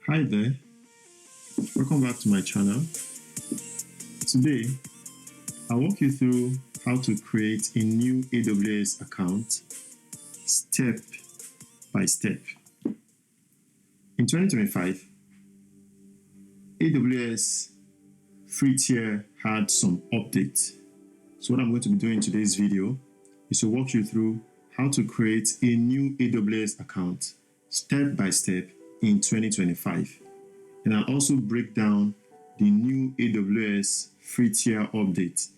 Hi there, welcome back to my channel. Today, I'll walk you through how to create a new AWS account step by step. In 2025, AWS Free Tier had some updates. So what I'm going to be doing in today's video is to walk you through how to create a new AWS account step by step in 2025. And I'll also break down the new AWS Free Tier update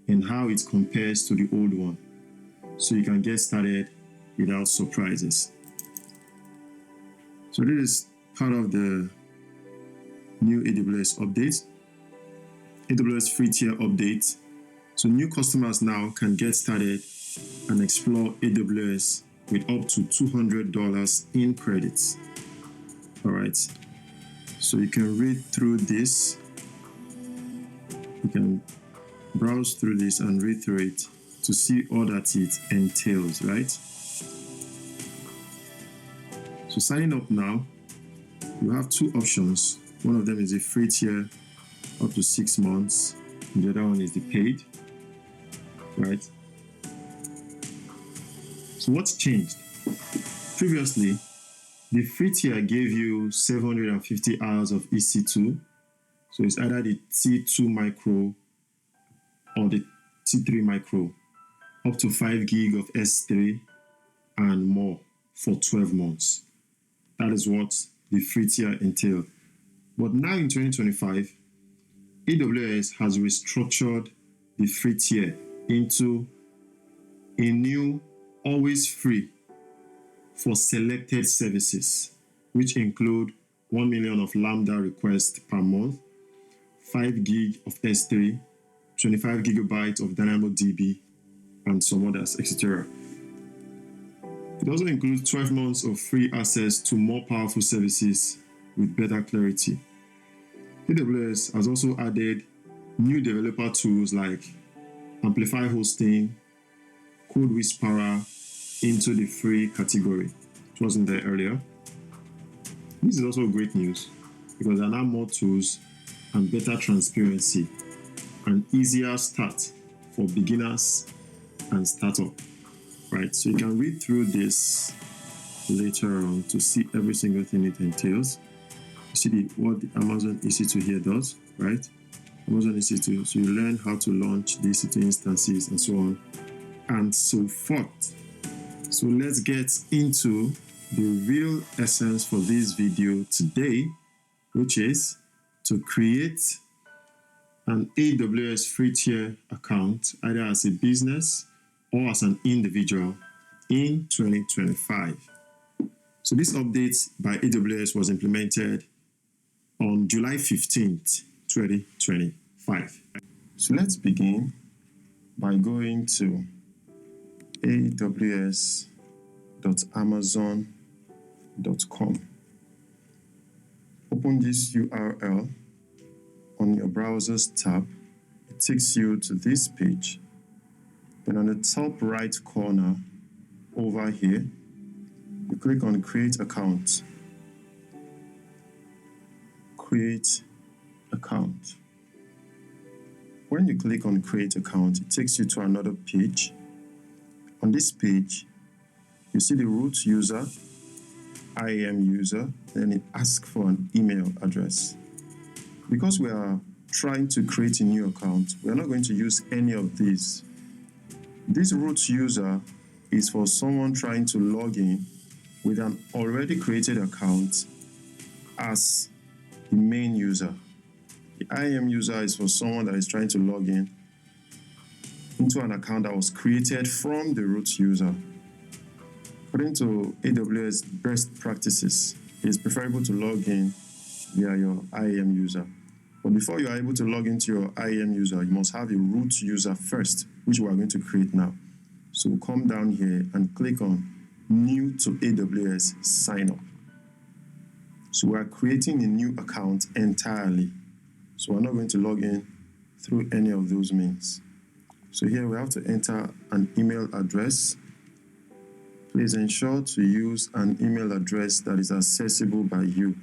and how it compares to the old one, so you can get started without surprises. So this is part of the new AWS update, AWS Free Tier update. So new customers now can get started and explore AWS with up to $200 in credits. All right. So you can read through this, you can browse through this and read through it to see all that it entails, right? So signing up now, you have two options. One of them is a free tier up to 6 months, and the other one is the paid, right? So what's changed? Previously, the free tier gave you 750 hours of EC2. So it's either the T2 micro or the T3 micro, up to 5 gig of S3 and more for 12 months. That is what the free tier entailed. But now in 2025, AWS has restructured the free tier into a new always free for selected services, which include 1 million of Lambda requests per month, 5 gig of S3, 25 gigabytes of DynamoDB, and some others, etc. It also includes 12 months of free access to more powerful services with better clarity. AWS has also added new developer tools like Amplify Hosting, Code Whisperer into the free category. It wasn't there earlier. This is also great news because there are now more tools and better transparency, and easier start for beginners and startup, right? So you can read through this later on to see every single thing it entails. You see what the Amazon EC2 here does, right? Amazon EC2, so you learn how to launch the EC2 instances and so on and so forth. So let's get into the real essence for this video today, which is to create an AWS free tier account either as a business or as an individual in 2025. So this update by AWS was implemented on July 15th, 2025. So let's begin by going to aws.amazon.com. Open this URL on your browser's tab. It takes you to this page. Then on the top right corner over here, you click on Create Account. Create Account. When you click on Create Account, it takes you to another page. On this page, you see the root user, IAM user, then it asks for an email address. Because we are trying to create a new account, we are not going to use any of these. This root user is for someone trying to log in with an already created account as the main user. The IAM user is for someone that is trying to log in into an account that was created from the root user. According to AWS best practices, it is preferable to log in via your IAM user. But before you are able to log into your IAM user, you must have a root user first, which we are going to create now. So we'll come down here and click on New to AWS Sign Up. So we are creating a new account entirely. So we're not going to log in through any of those means. So here we have to enter an email address. Please ensure to use an email address that is accessible by you.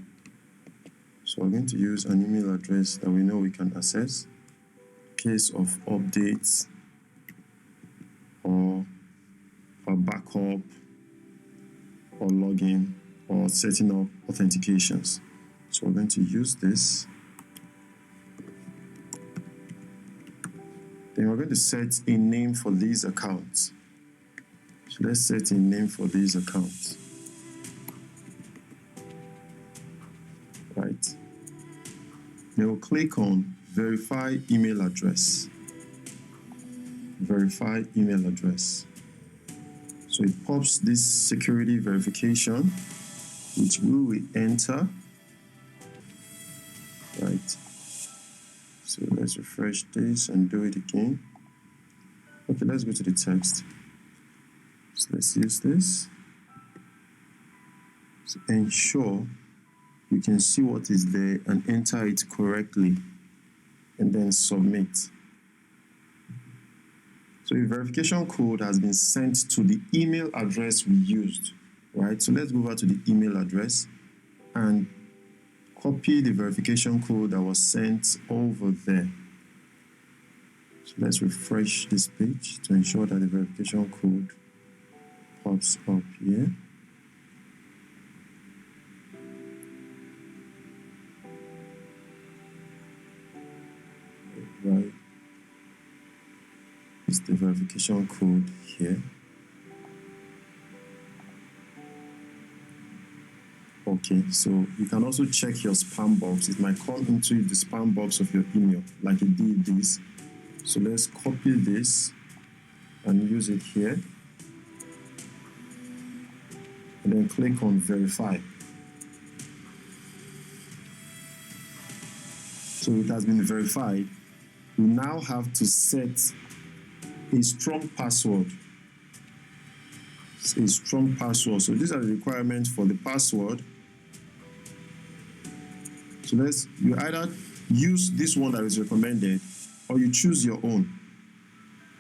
So we're going to use an email address that we know we can access in case of updates or a backup or login or setting up authentications. So we're going to use this. Then we're going to set a name for these accounts. So let's set a name for these accounts. Right. Then we'll click on verify email address. Verify email address. So it pops this security verification, which we will enter. Right. So let's refresh this and do it again. Okay, let's go to the text. So let's use this. So ensure you can see what is there and enter it correctly, and then submit. So the verification code has been sent to the email address we used, right? So let's go over to the email address and copy the verification code that was sent over there. So let's refresh this page to ensure that the verification code pops up here. Right. It's the verification code here. Okay, so you can also check your spam box. It might come into the spam box of your email like it did this. So let's copy this and use it here. And then click on verify. So it has been verified. We now have to set a strong password. A strong password. So these are the requirements for the password. So you either use this one that is recommended or you choose your own.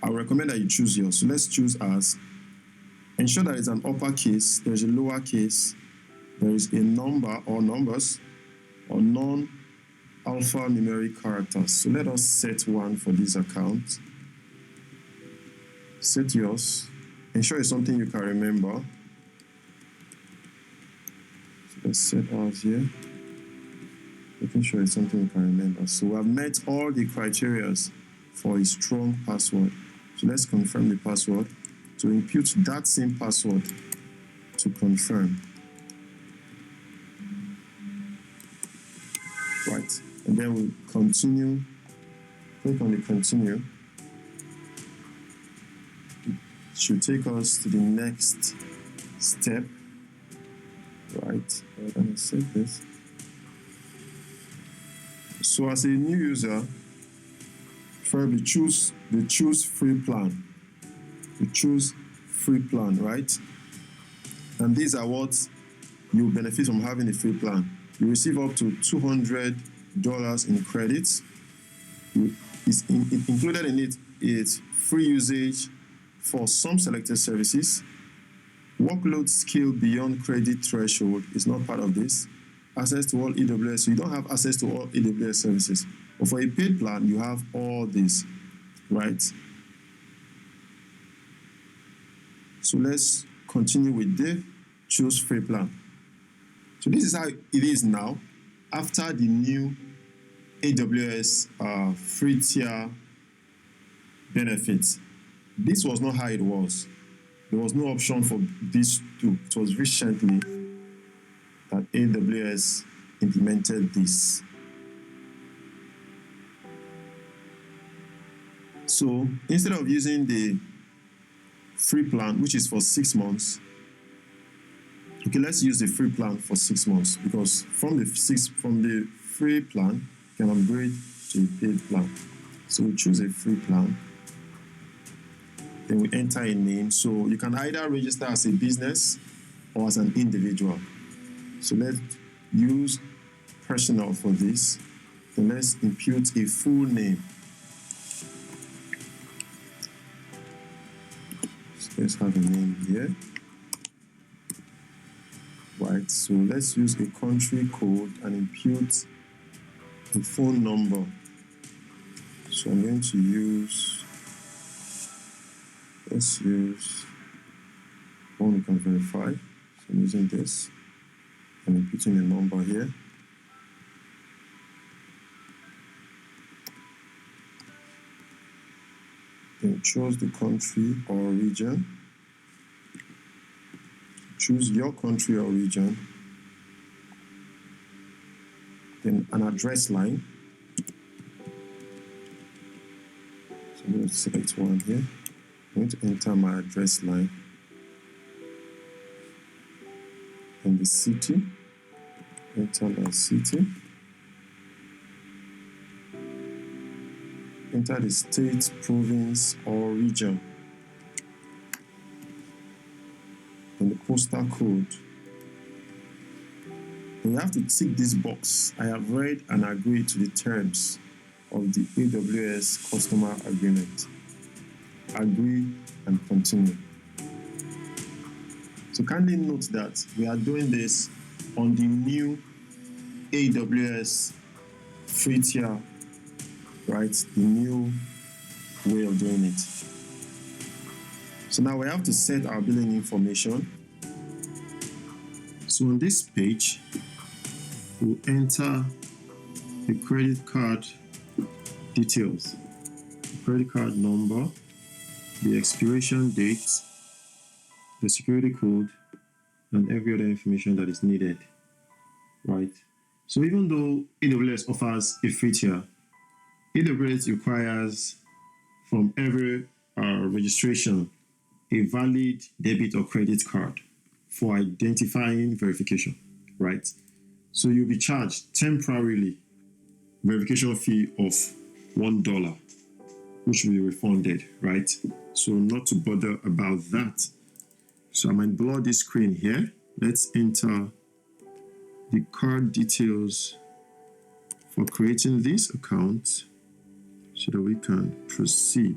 I recommend that you choose yours. So let's choose as, ensure that it's an uppercase, there's a lowercase, there is a number or numbers or non-alphanumeric characters. So let us set one for this account. Set yours. Ensure it's something you can remember. So let's set ours here. Making sure it's something you can remember. So we have met all the criteria for a strong password. So let's confirm the password. To impute that same password to confirm. Right. And then we'll continue. Click on the continue. It should take us to the next step. Right. We're going to save this. So as a new user, preferably choose the free plan. You choose free plan, right? And these are what you benefit from having a free plan. You receive up to $200 in credits. Included in it is free usage for some selected services. Workload scale beyond credit threshold is not part of this. Access to all AWS, so you don't have access to all AWS services. But for a paid plan, you have all this, right? So let's continue with the choose free plan. So this is how it is now after the new AWS Free Tier benefits. This was not how it was. There was no option for these two. It was recently that AWS implemented this. So instead of using the free plan, which is for 6 months, okay, let's use the free plan for 6 months, because from the free plan, you can upgrade to a paid plan. So we choose a free plan. Then we enter a name. So you can either register as a business or as an individual. So let's use personal for this. Then let's impute a full name. So let's have a name here. Right, so let's use a country code and impute a phone number. So I'm going to use, let's use one we can verify. So I'm using this and I'm putting a number here. Then choose the country or region. Choose your country or region. Then an address line. So I'm going to select one here. I'm going to enter my address line. And the city. Enter my city. Enter the state, province, or region. And the postal code. Then you have to tick this box. I have read and agreed to the terms of the AWS customer agreement. Agree and continue. So kindly note that we are doing this on the new AWS Free Tier, right? The new way of doing it. So now we have to set our billing information. So on this page, we'll enter the credit card details, the credit card number, the expiration date, the security code, and every other information that is needed, right? So even though AWS offers a free tier, AWS requires from every registration a valid debit or credit card for identifying verification, right? So you'll be charged temporarily verification fee of $1, which will be refunded, right? So not to bother about that. So I might blur this screen here. Let's enter the card details for creating this account so that we can proceed.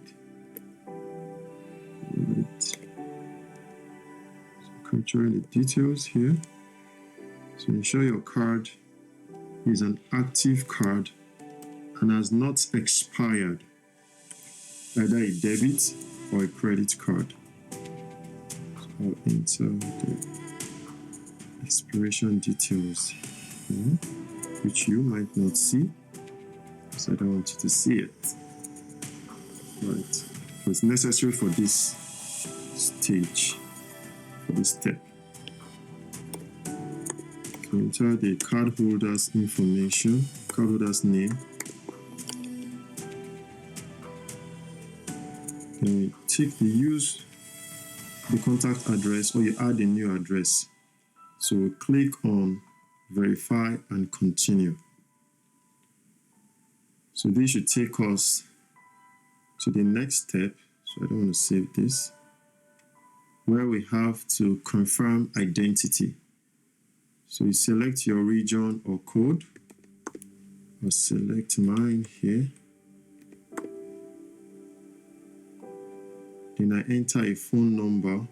Right. So capturing the details here. So ensure your card is an active card and has not expired, either a debit or a credit card. So I'll enter the expiration details here, which you might not see, because I don't want you to see it. Right. But it's necessary for this stage, for this step. So enter the cardholder's information, cardholder's name. Then we tick the use the contact address, or you add a new address. So we click on verify and continue. So this should take us to the next step. So I don't want to save this, where we have to confirm identity. So you select your region or code. I'll select mine here. Then I enter a phone number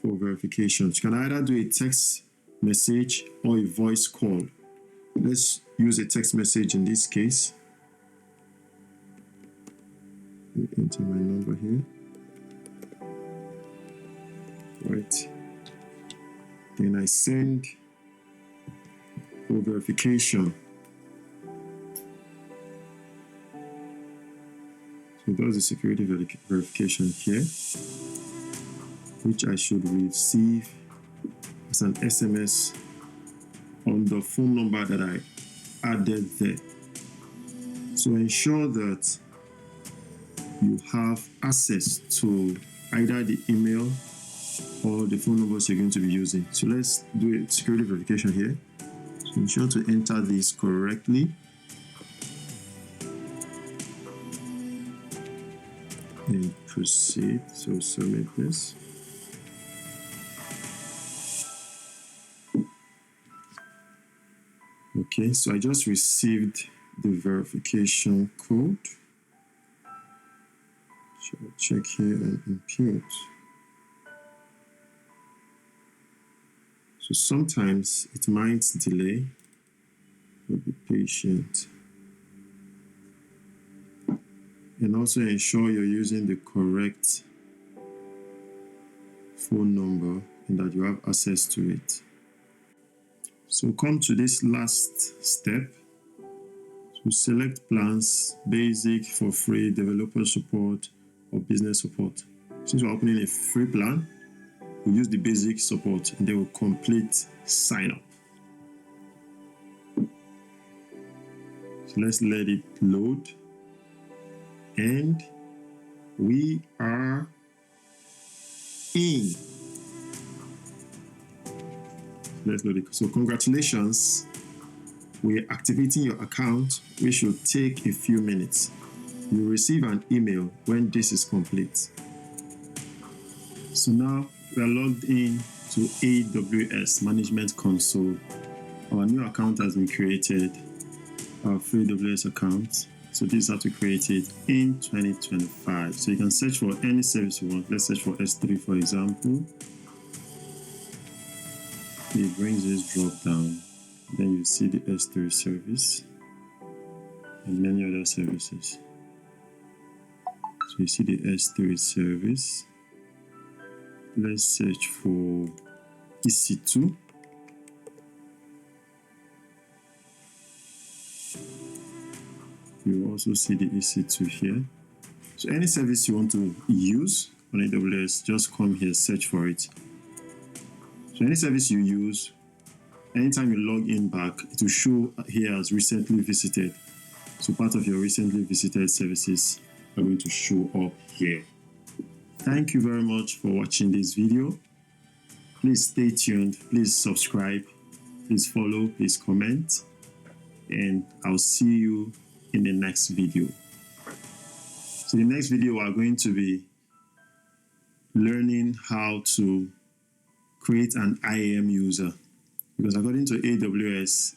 for verification. You can either do a text message or a voice call. Let's use a text message in this case. Let me enter my number here. Right. Then I send for verification. So that's the security verification here, which I should receive as an SMS on the phone number that I added there. So ensure that you have access to either the email or the phone numbers you're going to be using. So let's do a security verification here. So ensure to enter this correctly. And proceed. So submit this. Okay, so I just received the verification code. So I'll check here and impute. So sometimes it might delay. We'll be patient. And also ensure you're using the correct phone number and that you have access to it. So come to this last step. So select plans, basic, for free, developer support, or business support. Since we're opening a free plan, we'll use the basic support and then we'll complete sign up. So let's let it load. And we are in. Let's load it. So congratulations. We're activating your account, which should take a few minutes. You'll receive an email when this is complete. So now we are logged in to AWS Management Console. Our new account has been created, our free AWS account. So this is how to create it in 2025. So you can search for any service you want. Let's search for S3, for example. It brings this drop down. Then you see the S3 service and many other services. So you see the S3 service. Let's search for EC2. You also see the EC2 here. So any service you want to use on AWS, just come here, search for it. So any service you use, anytime you log in back, it will show here as recently visited. So part of your recently visited services are going to show up here. Thank you very much for watching this video. Please stay tuned. Please subscribe. Please follow. Please comment. And I'll see you in the next video. So the next video, we are going to be learning how to create an IAM user. Because according to AWS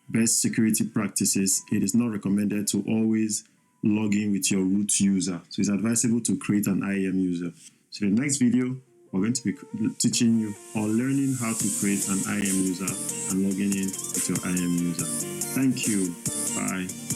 best security practices, it is not recommended to always log in with your root user. So it's advisable to create an IAM user. So in the next video, we're going to be teaching you or learning how to create an IAM user and logging in with your IAM user. Thank you. Bye.